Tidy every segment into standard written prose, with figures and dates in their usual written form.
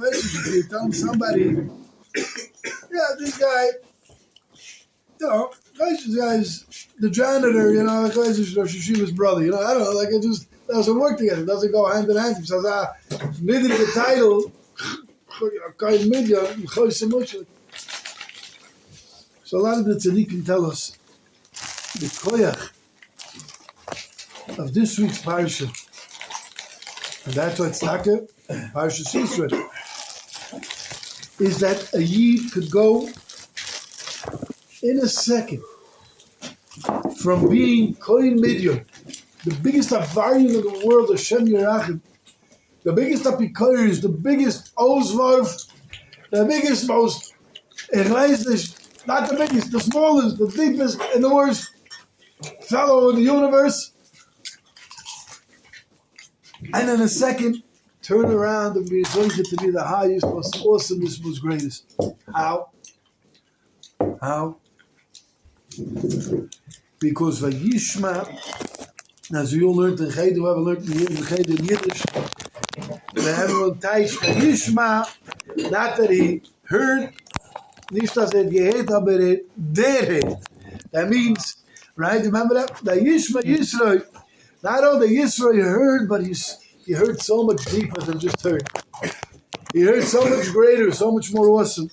question. You're telling somebody, yeah, this guy, this guy's the janitor, this is Rosh Hashiva's brother, I don't know, like it just doesn't work together. It doesn't go hand in hand. He says, neither the title, so a lot of the tzaddikim tell us the koyach of this week's parsha, and that's what it's taka, Parshas Yisro, is that a yid could go in a second from being kohen midyon, the biggest avarian in the world, Hashem Yerachim, the biggest apikoris, the biggest ozvarv, the biggest, most not the biggest, the smallest, the deepest, and the worst fellow in the universe, and in a second turn around and be exalted to be the highest, most awesomest, most greatest. How? Because Vayishma, as we all learned in Cheder, we haven't learned in Cheder in Yiddish, everyone taish Vayishma, not that he heard, nicht dass gehört, aber der hört. That means, right, remember that? Vayishma Yisro, not only Yisro he heard, but he heard so much deeper than just heard. He heard so much greater, so much more awesome.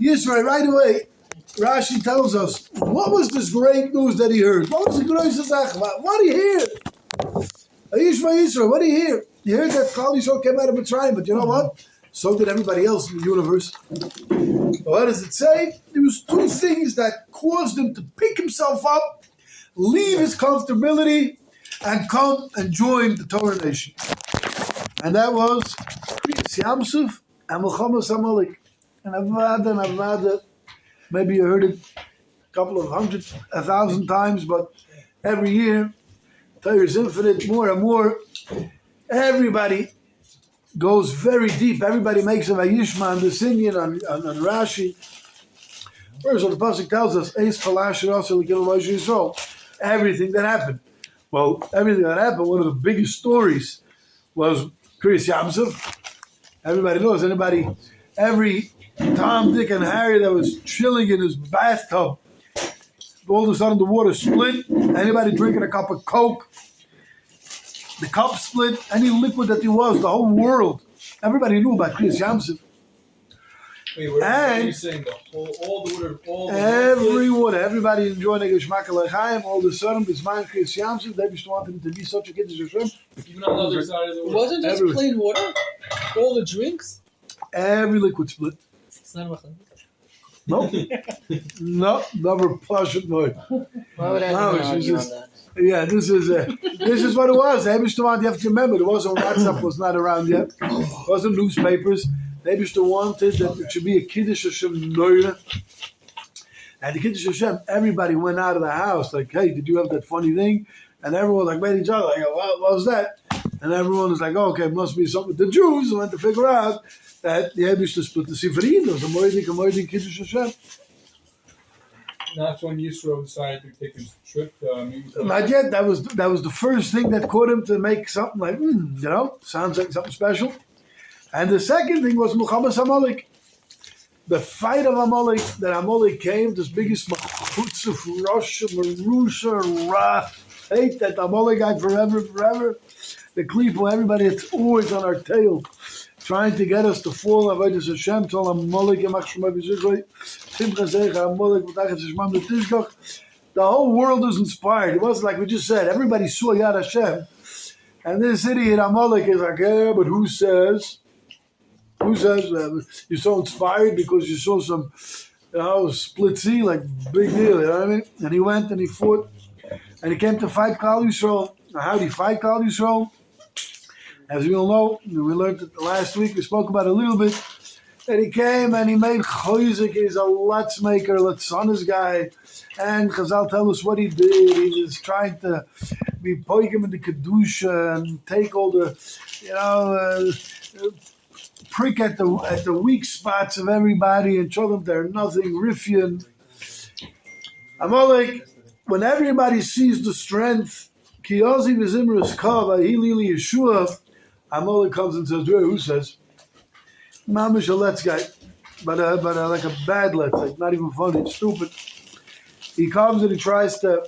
Yisro, right away, Rashi tells us, what was this great news that he heard? What was the greatest Zach? What did he hear? Yishma Yisro, what did he hear? He heard that Klal Yisrael came out of Mitzrayim, but you know what? So did everybody else in the universe. But what does it say? There was two things that caused him to pick himself up, leave his comfortability, and come and join the Torah nation. And that was Kriyas Yamsuf and Milchamas Amalek. And Avada. Maybe you heard it a couple of 1,000 times, but every year, Torah is infinite, more and more. Everybody goes very deep. Everybody makes a Vayishma on the Sinyan, on Rashi. First of all, the Pasuk tells us, Eis Kalash also Rosh Yisro. Everything that happened. Well, everything that happened, one of the biggest stories was Kriyas Yamsuf. Everybody knows, every Tom, Dick, and Harry that was chilling in his bathtub, all of a sudden the water split. Anybody drinking a cup of Coke, the cup split. Any liquid that there was, the whole world. Everybody knew about Kriyas Yamsuf. Wait, are you saying all the water, every water, everybody enjoying a Geshmak Alechaim, all of a sudden, this man Kriyas Yamsuf, they just wanted him to be such a Kiddush Hashem. Even on the other side of the water. Wasn't just plain water? All the drinks? Every liquid split. No, never plush it. No. Why would I argue on that? Yeah, this is what it was. You have to remember, there wasn't WhatsApp, was not around yet. There wasn't newspapers. They wanted that it should be a Kiddush Hashem Noira. And the Kiddush Hashem, everybody went out of the house like, hey, did you have that funny thing? And everyone like made each other like, what was that? And everyone was like, oh, okay, it must be something with the Jews. Went to figure out that the Eibishter split the Sifarim. There was a Moedik Kiddush Hashem. That's when Yisro decided to take his trip. Not yet. That was the first thing that caught him to make something like, sounds like something special. And the second thing was Milchamas Amalek. The fight of Amalek, that Amalek came, this biggest Machutz of Russia, Marusha, Ra, hate that Amalek guy forever. The Klipo, everybody, it's always on our tail, trying to get us to fall. Avodas Hashem, tell Amalek, the whole world was inspired. It wasn't like we just said, everybody saw Yad Hashem. And this idiot Amalek is like, yeah, but who says you're so inspired because you saw some, split sea, like big deal, you know what I mean? And he went and he fought, and he came to fight Klal Yisrael. Now, how did he fight Klal Yisrael? As we all know, we learned it last week, we spoke about it a little bit, that he came and he made Choyzik, he's a let's maker, let's honest guy, and Chazal tell us what he did. He was trying to be poikim in the Kedusha and take all the, prick at the weak spots of everybody and show them they're nothing, Rifyan. Amalek, when everybody sees the strength, Kiyozi v'zimras kava, hilili Yeshua, Amalek comes and says, who says? mamish a let's guy, but like a bad let's, like not even funny, it's stupid. He comes and he tries to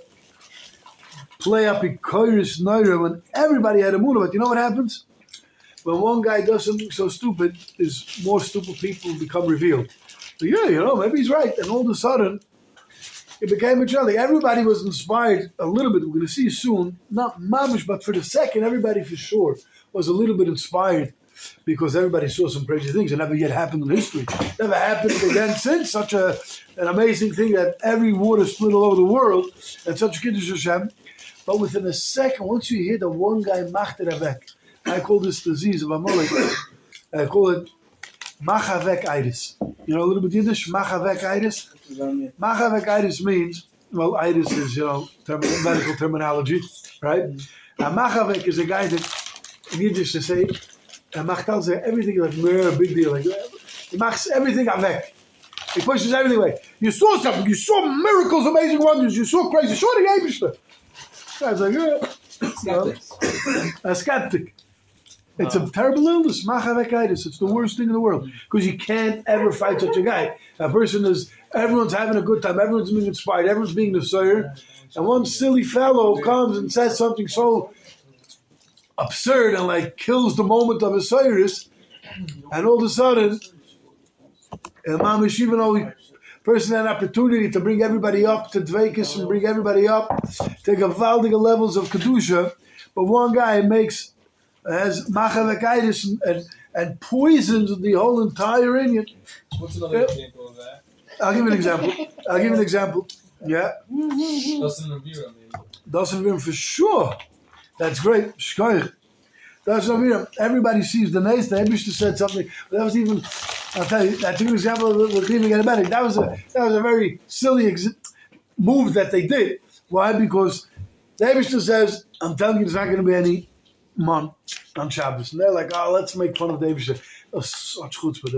play up a koirish naira when everybody had a moon. But you know what happens? When one guy does something so stupid, is more stupid people become revealed. So yeah, maybe he's right. And all of a sudden, it became a trend. Like everybody was inspired a little bit. We're going to see soon, not mamish, but for the second, everybody for sure was a little bit inspired because everybody saw some crazy things. It never yet happened in history. Never happened again since. Such an amazing thing that every water split all over the world and such a Kiddush Hashem. But within a second, once you hear that one guy machte avek, I call this disease of Amalek. I call it machavek-itis. You know a little bit Yiddish, machavek-itis? Machavek-itis means, well, itis is, medical terminology, right? Now, machavek is a guy that, in Yiddish to say, machtal say everything like, big deal. Like, he makes everything avek. He pushes everything away. You saw something, you saw miracles, amazing wonders, you saw crazy, you saw the Eibishter. I was like, a skeptic. It's a terrible illness, machavek-itis. It's the worst thing in the world because you can't ever fight such a guy. A person everyone's having a good time, everyone's being inspired, everyone's being the sire, and one silly fellow comes and says something so absurd and like kills the moment of his cyrus, and all of a sudden, mamish, even though the person had an opportunity to bring everybody up to Dveikis and bring everybody up to gewaldige levels of Kedusha, but one guy has machavek-itis and poisons the whole entire Indian. What's another example of that? I'll give you an example. Yeah. Dasan Ravira, maybe. Dasan Ravira for sure. That's great. Shkoich. Dasan Ravira. Everybody sees the nice. The Eibishter said something. That was even. I'll tell you. I took an example of leaving antibiotic. That was a very silly move that they did. Why? Because the Eibishter says, "I'm telling you, there's not going to be any man on Shabbos," and they're like, "Oh, let's make fun of the Eibishter." That was such chutzpah.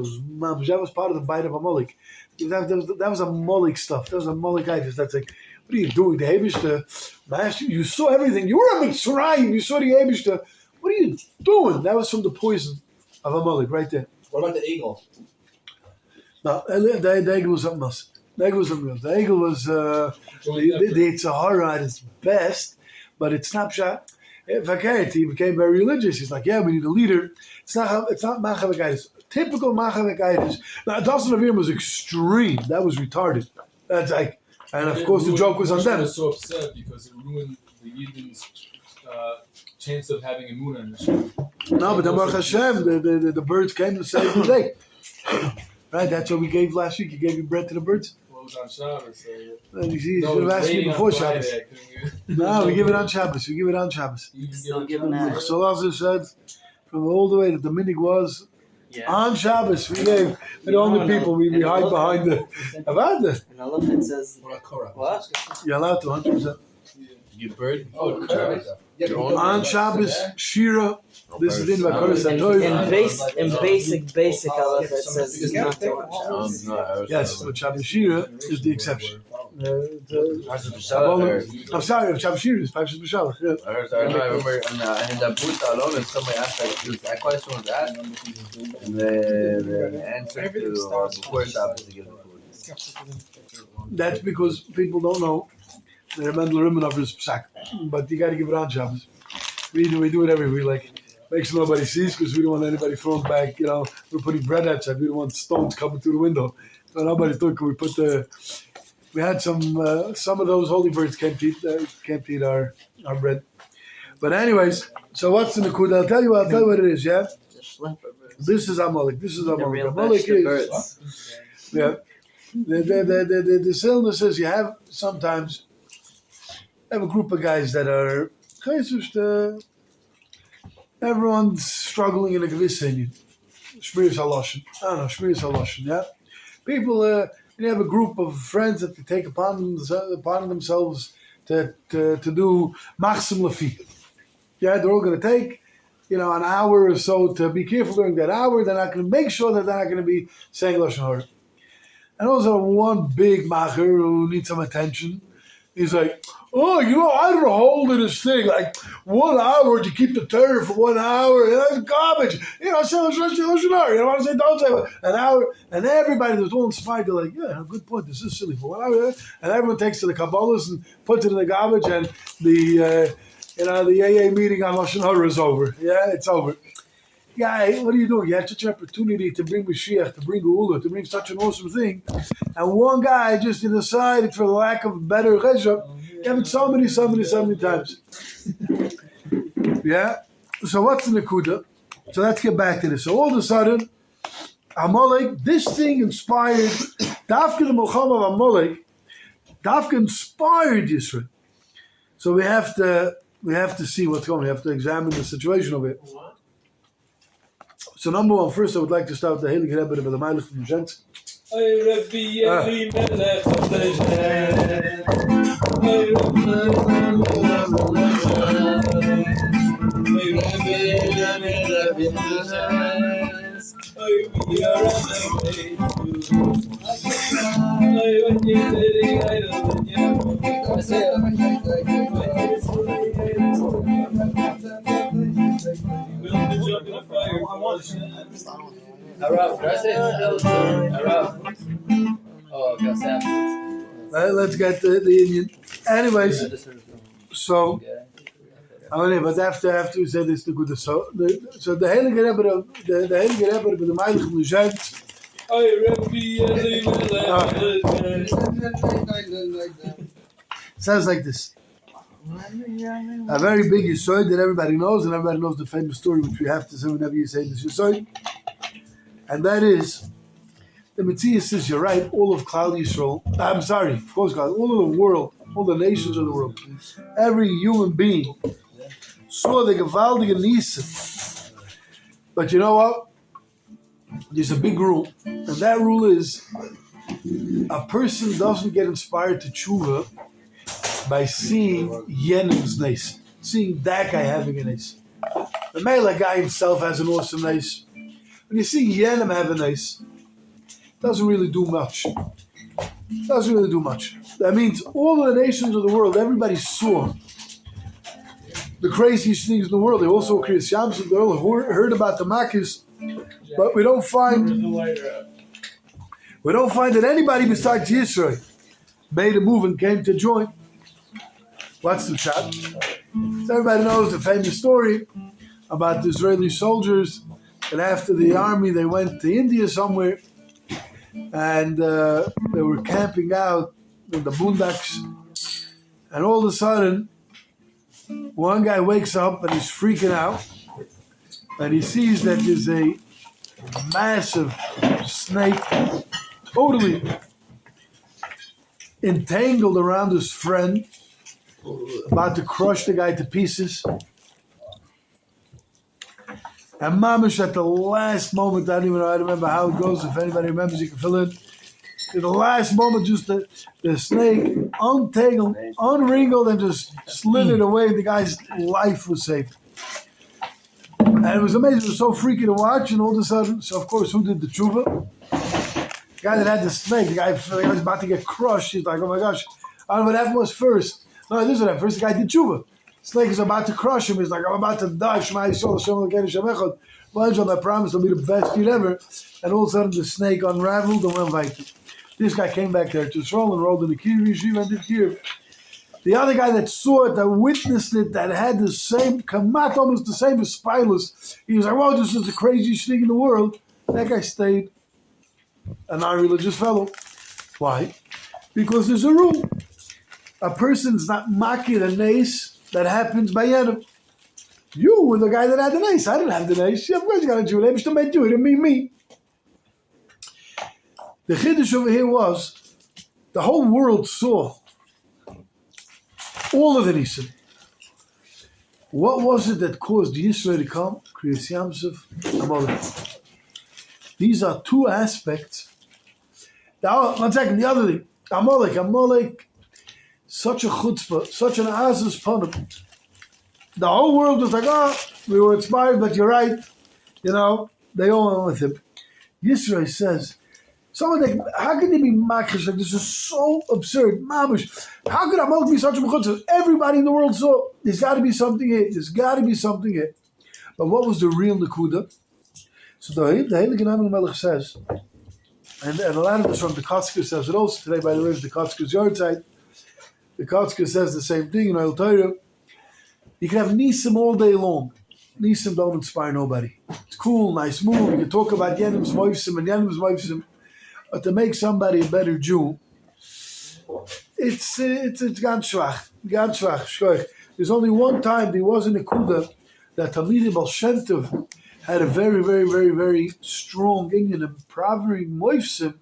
That was part of the bite of Amalek. That was Amalek stuff. That was Amalek-itis. That's like, what are you doing? The Eibishter, Master, you saw everything. You were a Mitzrayim. You saw the Eibishter. What are you doing? That was from the poison of Amalek right there. What about the eagle? No, the eagle was something else. The eagle was the Yitzhahara at its best, but it's snapshot. He became very religious. He's like, yeah, we need a leader. It's not machavek-itis. Typical machavek-itis. Now, Dasan Ravira was extreme. That was retarded. That's like, and of course the joke was on them. I was so upset because it ruined the Yidden's chance of having a moon on the show. No, but then Baruch Hashem, the birds came to save the day. Right, that's what we gave last week. You gave your bread to the birds. Well, it was on Shabbos. So you see, you should have asked me before Shabbos. No, we give it on Shabbos. You Still giving that. So also said, from all the way that the minig was, on Shabbos, we gave the only people we hide behind the Avada. And I love it says, what? You're allowed to, 100%. You bird? Oh, Shabbos. On Shabbos, Shira. This is in Vakoris Atoyv. In basic halacha, it says it's not Torah on Shabbos. Yes, but Shabbos Shira is the exception. I'm sorry, Shabbos Shira is Parshas B'Shalach. I remember in the Buta alone, if somebody asked that question was asked, and the answer to before Shabbos to give the food. That's because people don't know the Mendel Rimenov is psak, but you got to give it on Shabbos. We do it every week, like. Make sure nobody sees because we don't want anybody thrown back. We're putting bread outside. We don't want stones coming through the window. So nobody thought we had some of those holy birds came to eat our bread. But anyways, so what's in the kud? I'll tell you what it is. Yeah, this is Amalek. Amalek is the illness is you have sometimes a group of guys that are everyone's struggling in a gewiss Indian. Shmiras haloshin. I don't know, Shmiras haloshin, yeah? People, you have a group of friends that they take upon themselves to do machsim lafi. Yeah, they're all going to take, an hour or so to be careful during that hour. They're not going to make sure that they're not going to be saying lashon hara. And also one big macher who needs some attention. He's like, oh, I don't hold in this thing. Like 1 hour to keep the Torah for 1 hour. That's garbage. So you don't want to say, don't say an hour. And everybody was all inspired. They're like, yeah, good point. This is silly for 1 hour. And everyone takes to the Kabbalahs and puts it in the garbage. And the AA meeting on Lashon Hara is over. Yeah, it's over. Yeah, what are you doing? You had such an opportunity to bring Mashiach, to bring Geula, to bring such an awesome thing. And one guy just decided for the lack of better cheshbon. You have it so many times. Yeah? So what's the Nakuda? So let's get back to this. So all of a sudden, Amalek, this thing inspired, Dafka the Mulchama of Amalek, Dafka inspired Yisro. So we have to see what's going on. We have to examine the situation of it. So number one, first I would like to start with the Heilige Rebbe of the Meilich from Gent. Let's get the Indian. Anyways, so but after we said this, the good. So the Heilige Rebbe, the Heilige Rebbe of the Meilich from Gent. Sounds like this. A very big Yesod that everybody knows, and everybody knows the famous story which we have to say whenever you say this Yesod. And that is, the Metziah says, you're right, all of Klal Yisrael, I'm sorry, of course, God, all of the world, all the nations of the world, every human being saw the gewaltige Nissen. But you know what? There's a big rule, and that rule is, a person doesn't get inspired to tshuva by seeing Yenim's nace, seeing that guy having a nace. The Mela guy himself has an awesome nace. When you see Yenim have a nace, it doesn't really do much. That means all the nations of the world, everybody saw the craziest things in the world. They also Kriyas Yamsuf, they all heard about the Makkis, but we don't find that anybody besides Yisro made a move and came to join. What's the shot? So everybody knows the famous story about the Israeli soldiers, and after the army they went to India somewhere, and they were camping out in the boondocks, and all of a sudden one guy wakes up and he's freaking out, and he sees that there's a massive snake totally entangled around his friend, about to crush the guy to pieces. And Mamish at the last moment, I don't even know, I remember how it goes. If anybody remembers, you can fill in. In the last moment, just the snake untangled, unwrinkled, and just slithered away. The guy's life was saved. And it was amazing. It was so freaky to watch. And all of a sudden, so of course, who did the tshuva? The guy that had the snake, the guy was about to get crushed. He's like, oh my gosh, I don't know what happened was first. No, this is what happened. First, the guy did tshuva. Snake is about to crush him. He's like, I'm about to die. Shema Yisrael, Hashem Elokeinu, Shem Echad. Well, I promise I'll be the best kid ever. And all of a sudden, the snake unraveled and went viking. This guy came back there to Yisrael and rolled in the Kiri Yeshiva and did Kiri. The other guy that saw it, that witnessed it, that had the same, kamat, almost the same as Spilus, he was like, whoa, this is the craziest thing in the world. That guy stayed a non-religious fellow. Why? Because there's a rule. A person's not makir a nace that happens by Yenim. You were the guy that had the nace. I didn't have the nace. Of course you got a Jew. They still made you. It didn't mean me. The chiddush over here was the whole world saw all of the Nisim. What was it that caused Yisro to come? Kriyas Yamsuf, Amalek. These are two aspects. Now, 1 second, the other thing. Amalek, such a chutzpah, such an azus panim. The whole world was like, oh, we were inspired, but you're right. You know, they all went with him. Yisro says, Someone like, how can they be makish? Like, this is so absurd. Mamish. How could Amalek be such a mechutz? Everybody in the world saw. There's got to be something here. There's got to be something here. But what was the real Nakuda? So the Heilige Namen Melech says, and a lot of this from the Kotzker says it also today, by the way, is the Kotzker's yard side. The Kotzker says the same thing in Oil Torah. You can have Nisim all day long. Nisim don't inspire nobody. It's cool, nice move. You can talk about Yenim's Moifsim and Yenim's Moifsim. But to make somebody a better Jew, it's ganz schwach. There's only one time there was in a Kuda that Talmidim Baal Shem Tov had a very, very, very, very strong Indian empowering Moifsim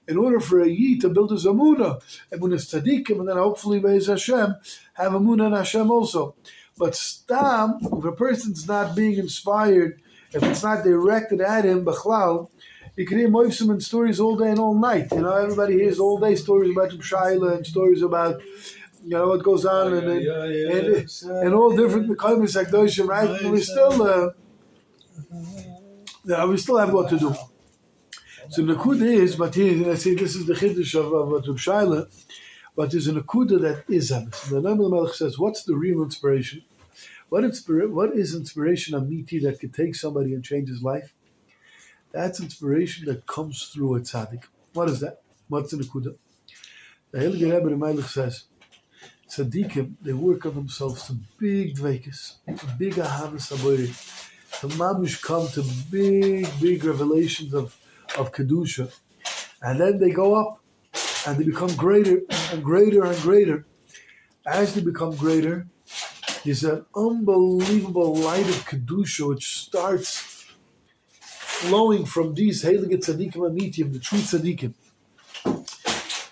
in order for a Yid to build his Amunah, Amunah's Tzadikim, and then hopefully Be'ez Hashem have Amunah and Hashem also. But Stam, if a person's not being inspired, if it's not directed at him, B'chlal, you can hear Moifsim and stories all day and all night. You know, everybody hears all day stories about Shaila and stories about, you know, what goes on and all different Mekaymis like Doshim, right? And we still have what to do. So the Nakuda is, but here, I say this is the Chiddush of Reb Shaila, but there's a Nakuda that is Emes. The Namen Melech says, what's the real inspiration? What is inspiration amiti that could take somebody and change his life? That's inspiration that comes through a tzaddik. What is that? What's the Nakuda? The Heilige Rebbe Melech says, tzaddikim, they work on themselves to big dveikus, to big ahavas haboyri, to mamish come to big revelations of kedusha, and then they go up and they become greater and greater and greater. As they become greater, there's an unbelievable light of kedusha which starts flowing from these heilige tzaddikim amitim, the true tzaddikim.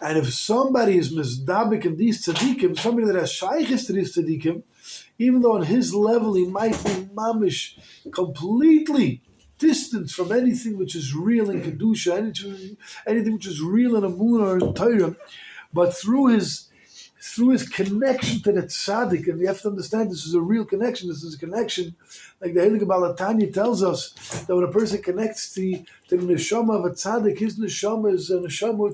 And if somebody is misdabik in these tzaddikim, somebody that has shaykhis to these tzaddikim, even though on his level he might be mamish completely distanced from anything which is real in kedusha, anything which is real in Amunah or in Torah, but through his connection to the tzaddik, and we have to understand this is a real connection. This is a connection, like the Heilige Balatanya tells us, that when a person connects to the neshama of a tzaddik, his neshama is a neshama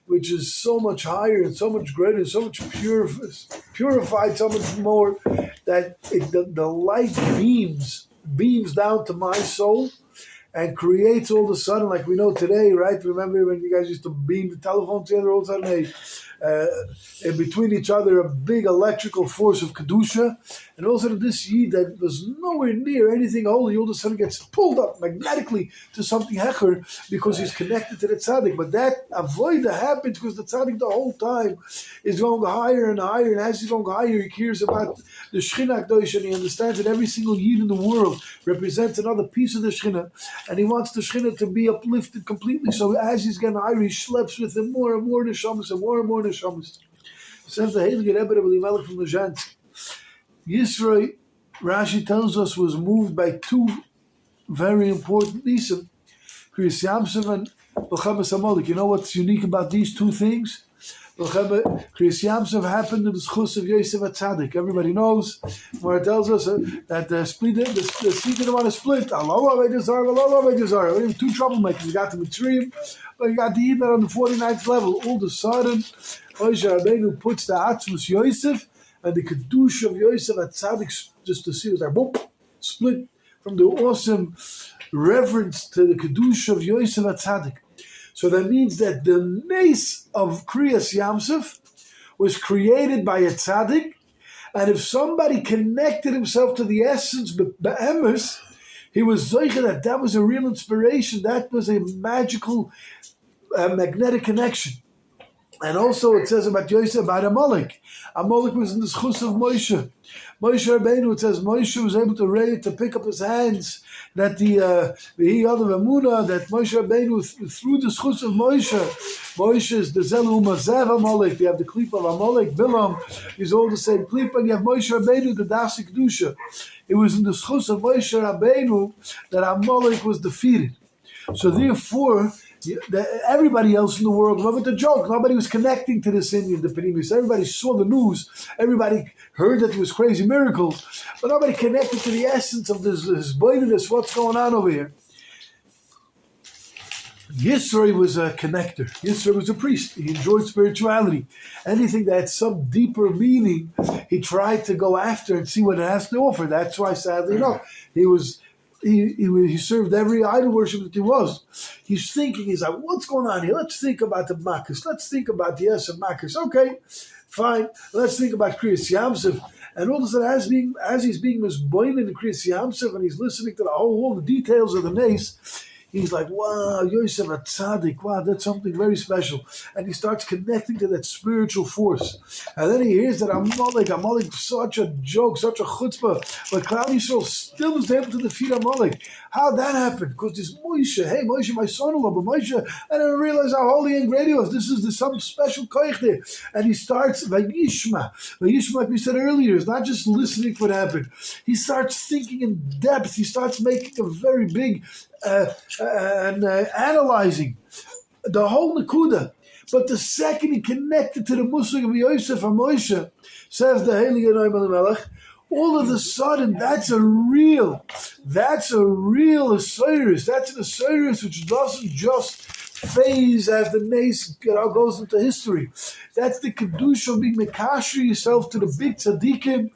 which is so much higher and so much greater, and so much purified, so much more, that the light beams down to my soul and creates all of a sudden, like we know today, right? Remember when you guys used to beam the telephone together, all of a sudden in between each other, a big electrical force of Kedusha, and all of a sudden this Yid that was nowhere near anything holy, all of a sudden gets pulled up magnetically to something Hecher because he's connected to the Tzaddik. But that avoida happens because the Tzaddik the whole time is going higher and higher, and as he's going higher, he cares about the Shechina Akdosh, and he understands that every single Yid in the world represents another piece of the Shechina, and he wants the Shechina to be uplifted completely. So as he's getting higher, he schleps with him more and more neshamas and more neshamas. Says the Heilige Rebbe Melech from Lezhansk. Yisro, Rashi tells us, was moved by two very important nisim, Kriyas Yamsuf and Milchemes Amalek. You know what's unique about these two things? Kriyas Yamsuf happened in the schus of Yosef HaTzadik. Everybody knows where it tells us that the sea didn't want to split. Allah Aved two troublemakers. You got the Mitzrayim, but you got the Yidden on the 49th level. All of a sudden, Moshe Rabbeinu puts the Atzmus Yosef and the Kedusha of Yosef HaTzadik, just to see it there, boom, split from the awesome reverence to the Kedusha of Yosef HaTzadik. So that means that the nace of Kriyas Yamsuf was created by a tzaddik, and if somebody connected himself to the essence be'emes, he was zoicha that was a real inspiration. That was a magical, magnetic connection. And also it says about Yosef, about Amalek. Amalek was in the schus of Moshe. Moshe Rabbeinu, it says Moshe was able to pick up his hands, that the other Emunah, that Moshe Rabbeinu, through the schus of Moshe is the Zelu Mazev Amalek. You have the Klip of Amalek, Bilam, is all the same Klip, and you have Moshe Rabbeinu, the Dasi Kedusha. It was in the schus of Moshe Rabbeinu that Amalek was defeated. So therefore, everybody else in the world, remember the joke, nobody was connecting to this Indian, the Penimis. Everybody saw the news, everybody heard that there was crazy miracles, but nobody connected to the essence of this boydiness, what's going on over here. Yisro was a connector. Yisro was a priest. He enjoyed spirituality. Anything that had some deeper meaning, he tried to go after and see what it has to offer. That's why, sadly enough, he served every idol worship that he was. He's thinking, he's like, what's going on here? Let's think about the Makkas. Let's think about the Esed Makkas. Okay, fine. Let's think about Kriyas Yamsuf. And all of a sudden, as he's being misboined in the Kriyas Yamsuf and he's listening to all the details of the Nace, he's like, wow, Yosef a tzaddik, wow, that's something very special. And he starts connecting to that spiritual force. And then he hears that Amalek, such a joke, such a chutzpah, but Klal Yisrael still was able to defeat Amalek. How that happened? Because this Moshe, hey Moshe, my son-in-law, but Moshe, I didn't realize how holy and great he was. This is some special koich there. And he starts, Vayishma, like we said earlier, is not just listening to what happened. He starts thinking in depth. He starts making a very big analyzing the whole Nakuda. But the second he connected to the Muslim of Yosef and Moshe, says the Heilige Noam Elimelech, all of a sudden that's a real Osiris. That's an Osiris which doesn't just phase as the nace goes into history. That's the Kedusha of being Mekashri yourself to the big tzaddikim,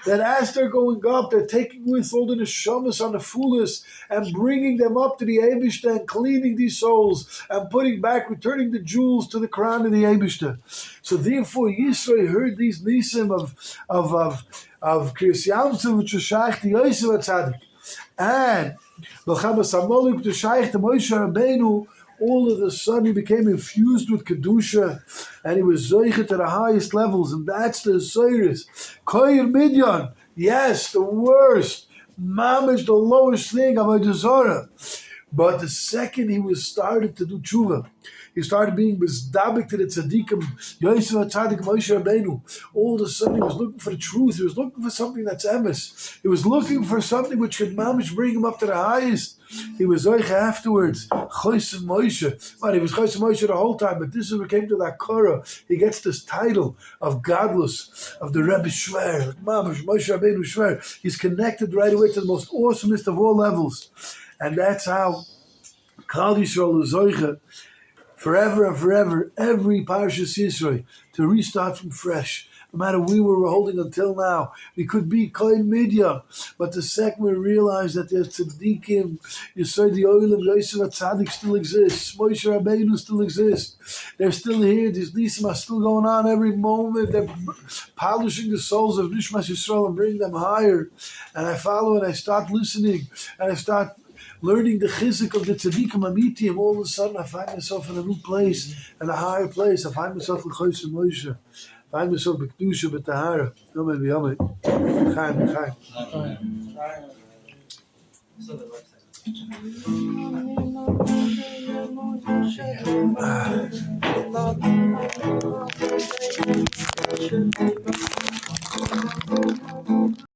that as they're going up, they're taking with all the neshamas on the fullest and bringing them up to the Eibishter and cleaning these souls and returning the jewels to the crown of the Eibishter. So therefore, Yisro heard these nisim of Kriyas Yamsuf, which was shaykh to Yosef HaTzadik, and L'chamas Amalek, which was shaykh to Moshe Rabbeinu. All of a sudden he became infused with Kedusha and he was Zoichet to the highest levels, and that's the Osiris. Koyer Midyan, yes, the worst, Mamish, the lowest thing of Avodah Zarah. But the second he started to do tshuva, he started being bezdabik to the tzaddikim, Yosef HaTzadik, Moshe Rabbeinu. All of a sudden he was looking for the truth. He was looking for something that's emes. He was looking for something which could mamish bring him up to the highest. He was Zoicha afterwards, Chosem Moshe. But he was Chosem Moshe the whole time, but this is when he came to that Korah. He gets this title of Gadlus, of the Rebbe Shver, Mamish, Moshe Rabbeinu Shver. He's connected right away to the most awesomest of all levels. And that's how Klal Yisrael is Zoicha, forever and forever, every Parshas Yisro, to restart from fresh. No matter we were holding until now, we could be Kohen Midya, but the second we realize that there's tzaddikim, you say the oil of Yosef HaTzadik still exists, Moshe Rabbeinu still exists, they're still here, these nisim are still going on every moment, they're polishing the souls of Nishmas Yisrael and bringing them higher. And I follow and I start listening, and I start learning the chizik of the tzaddikim amitim. All of a sudden I find myself in a new place, in a higher place. I find myself in Chosem Moshe. I find myself b'kedusha b'tahara. Amen v'amen. Chaim.